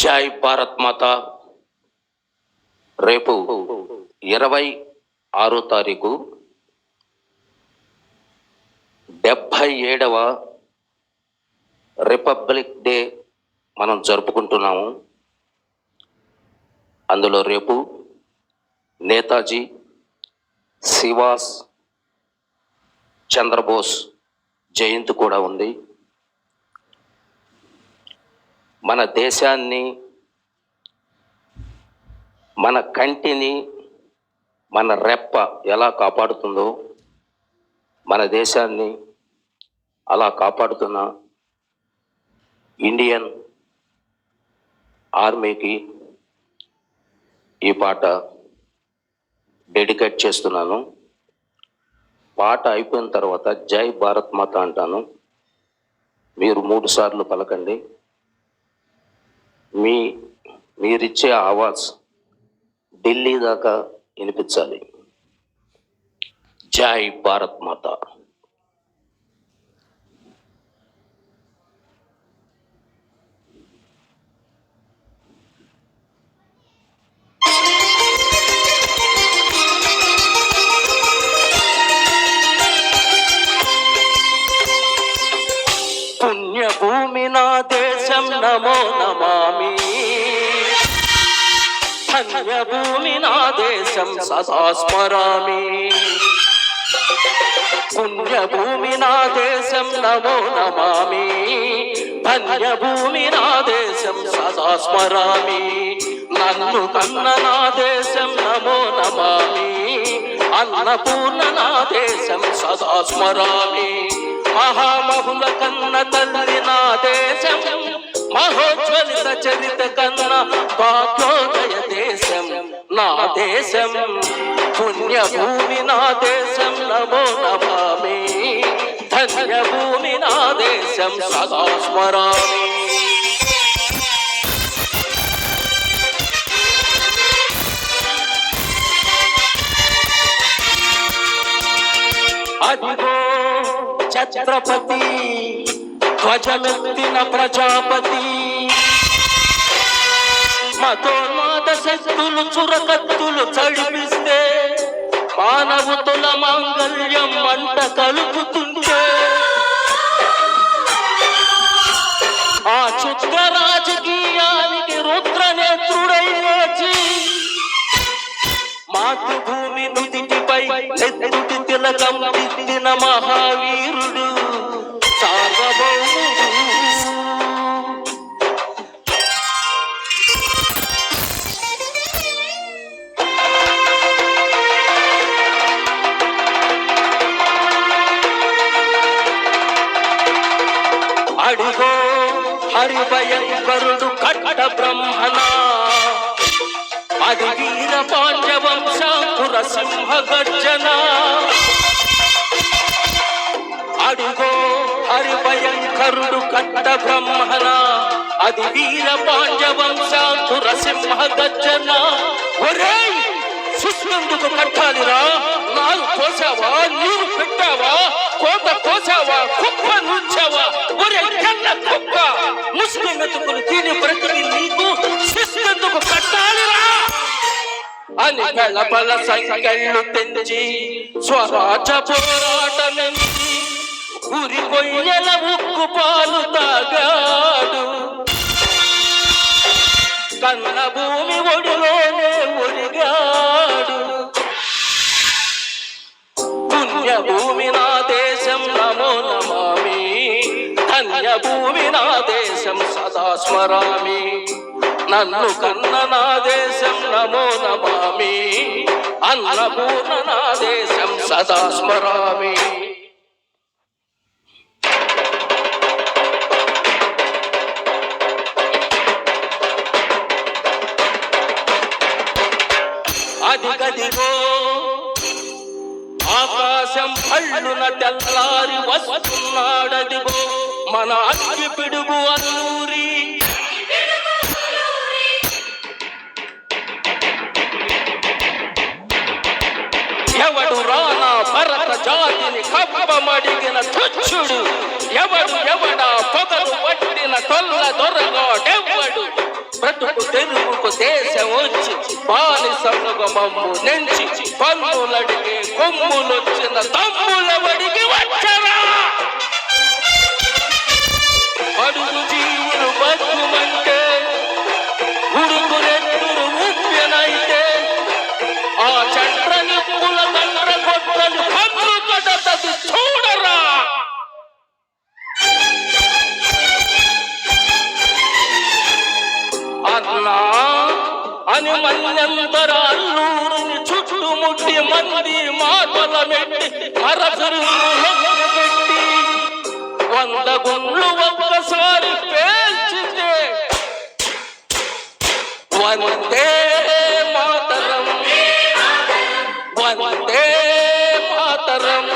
జై భారత్ మాత. రేపు 26వ తారీఖు 77వ రిపబ్లిక్ డే మనం జరుపుకుంటున్నాము. అందులో రేపు నేతాజీ సుభాష్ చంద్రబోస్ జయంతి కూడా ఉంది. మన దేశాన్ని, మన కంటిని, మన రెప్ప ఎలా కాపాడుతుందో మన దేశాన్ని అలా కాపాడుతున్న ఇండియన్ ఆర్మీకి ఈ పాట డెడికేట్ చేస్తున్నాను. పాట అయిపోయిన తర్వాత జై భారత్ మాత అంటాను. మీరు 3 సార్లు పలకండి. మీరిచ్చే ఆవాజ్ ఢిల్లీ దాకా వినిపించాలి. జై భారత్ మాత. పుణ్యభూమి నా దేశం నమో నమామి. ధన్యభూమి నా దేశం సదా స్మరామి. పుణ్యభూమి నా దేశం నమో నమామి. ధన్యభూమి నా దేశం సదా స్మరామి. నన్ను కన్న నా దేశం నమో నమామి. అన్నపూర్ణ నా దేశం సదా స్మరామి. మహామహుల కన్న తల్లి నా దేశం. మహోజ్వలిత చరిత కన్న భాగ్యోదయ దేశం నా దేశం. పుణ్యభూమి నా దేశం నమో నమామి. ధన్యభూమి నా దేశం సదా స్మరామి. అదిగో ఛత్రపతి ధ్వజమెత్తిన ప్రజాపతి. మతోన్మాద శక్తులు చురకత్తులు చడిపిస్తే మానవతుల మాంగళ్యం మంట కలుపుతుంటే ఆ క్షుద్ర రాజకీయానికి రుద్రనేత్రుడై లేచి మాతృభూమి నుదిటిపై నెత్తుటి తిలకం దిద్దిన మహావీరుడు సార్వభౌముడు. అడిగో హరిభయంకరుడు కట్ట బ్రహ్మణ. అది వీర పాండ్యవంశాంకుర సింహ గర్జన. అడుగో హరిభయంకరుడు కట్ట బ్రహ్మణ. అది వీర పాండ్యవంశాంకుర సింహ గర్జన. ఒరేయ్, సుష్మెందుకు కట్టాలిరా? నాలు పోసావా? నీరు పెట్టావా? కోత కోసావా? కుక్క నుంచావా? ఒరే కన్న కుక్క, ముస్లిం మెతుకులు తిని బ్రతికి నీకు సుష్మెందుకు కట్టాలిరా అని గళపల సంఖ్యలు తెంచి స్వరాజ పోరాటమెంచి ఉరి కొయ్యల ఉక్కు పాలు తాగాడు. కన్న భూమి ఒడిలోనే ఒరిగాడు. పుణ్యభూమి నా దేశం నమో నమామి. ధన్యభూమి నా దేశం సదా స్మరామి. నన్ను కన్న నా దేశం నమో నమామి. అన్నపూర్ణ నా దేశం సదా స్మరామి. అదిగదిగో ఆకాశం పళ్ళున తెల్లారి వస్తున్నాడదిగో మన అగ్గి పిడుగు అల్లూరి. ఎవడు రానా భరత జాతిని కప్పమడిగిన తుచ్చుడు. ఎవడా పొగలు పట్టిన తొల్ల దొరగాడెవ్వడు. బ్రతుకు తెరువుకు దేశం వచ్చి బానిసలుగా మమ్ము నెంచి పన్నులడిగే కొమ్ములొచ్చిన తమ్ములవడికి వచ్చరా అడుగు జీవులు బతుకుమంటే ఉడుకునెత్తురు ఉప్పెనైతే ఆ చంద్ర నిప్పుల తండ్ర కొట్టలు కన్ను కడతది చూడరా అన్నా అని మన్యంతరాల్లూరిని చుట్టుముట్టి మంది మాటల మెట్టి మరసరులు పెట్టి 100 గుండ్లు ఒక్కసారి పేల్చితే వందే మాతరం వందే మాతరం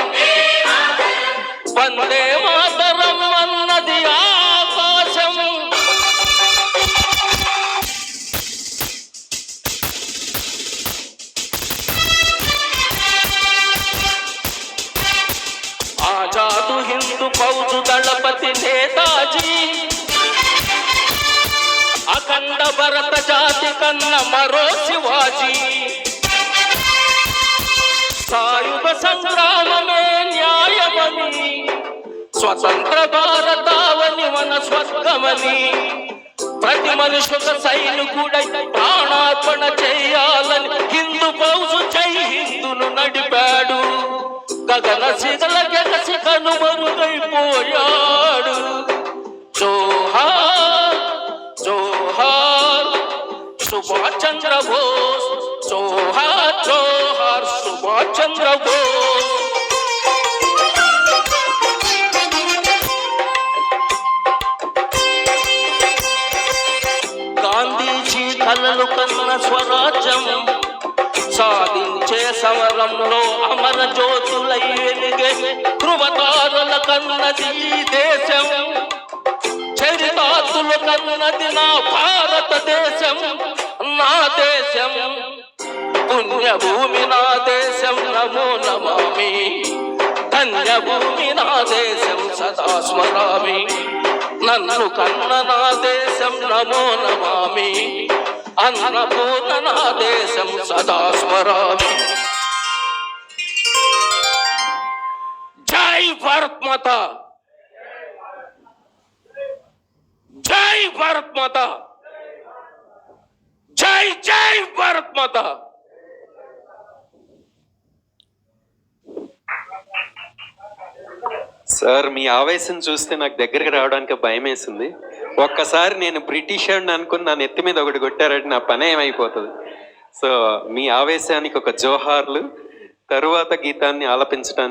వందే మాతరం అన్నది ఆకాశం ఆజాదు హిందూ ఫౌజు దళపతి నేతాజీ అఖండ భరత జాతి కన్న మరో శివాజీ సాయుధ సంగ్రామమే న్యాయమని స్వతంత్ర భారతావని మన స్వర్గమని ప్రతి మనుషుల సైనికుడై ప్రాణార్పణ చేయాలని హిందూ ఫౌజు జై హిందును నడిపాడు గగన శిగల గెగసి కనుమరుగైపోయాడు జోహార్ జోహార్ సుభాష్ చంద్ర బోస్ జోహార్ జోహార్ సుభాష్ చంద్ర బోస్ గాంధీజీ కలలు కన్న స్వరాజ్యం సాధించే సమరంలో అమర జ్యోతులై వెలిగే ధృవతారుల కన్నది ఈ దేశం చరితార్థులు కన్నది నా భారతదేశం నా దేశం పుణ్యభూమి నా దేశం నమో నమామి ధన్యభూమి నా దేశం సదా స్మరామి నన్ను కన్న నా దేశం నమో నమామి అన్నపూర్ణ నా దేశం సదా స్మరామి జై భారత్ మాతా జై భారత్ మాతా జై జై భారత్ మాతా సార్ మీ ఆవేశం చూస్తే నాకు దగ్గరికి రావడానికి భయం వేసింది. ఒక్కసారి నేను బ్రిటిష్ అని అనుకుని నా నెత్తి మీద ఒకటి కొట్టారంటే నా పని ఏమైపోతుంది. సో మీ ఆవేశానికి ఒక జోహార్లు, తరువాత గీతాన్ని ఆలపించడానికి